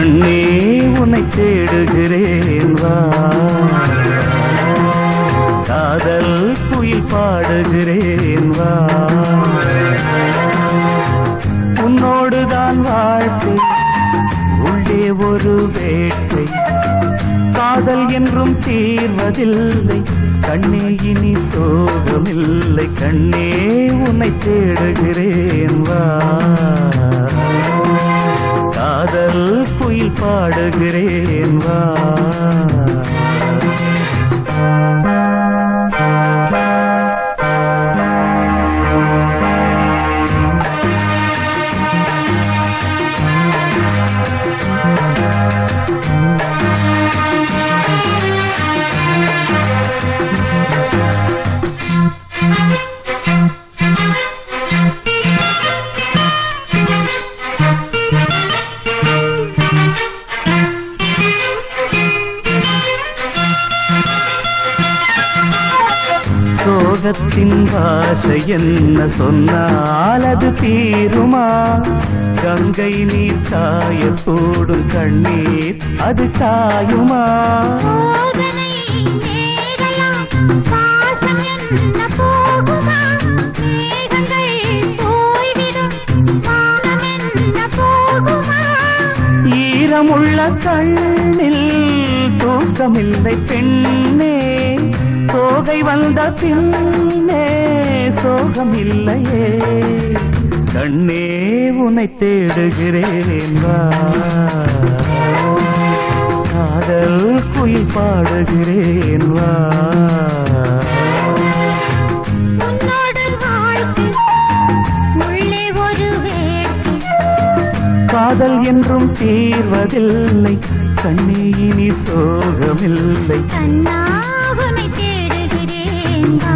கண்ணே உன்னை தேடுகிறேன் வா, காதல் குயில் பாடுகிறேன் வா. உன்னோடுதான் வாழ்க்கை, உள்ளே ஒரு வேட்டை, காதல் என்றும் தீர்வதில்லை கண்ணே, இனி சோகமில்லை. கண்ணே உன்னை தேடுகிறேன் வா, காதல் குயில் பாடுகிறேன் வா. சோகத்தின் பாஷை என்ன சொன்னால் அது தீருமா? கங்கை நீர் காயத்தோடும் கண்ணீர் அது காயுமா? ஈரமுள்ள கண்ணில் தூக்கமில்லை பெண்ணே, சோகை வந்த பின்னே சோகமில்லையே. கண்ணே உன்னை தேடுகிறேன் வா, காதல் குயில் பாடுகிறேன் வா. காதல் என்றும் தீர்வதில்லை கண்ணே, இனி சோகமில்லை. கண்ணா உன்னை தேடுகிறேன் வா.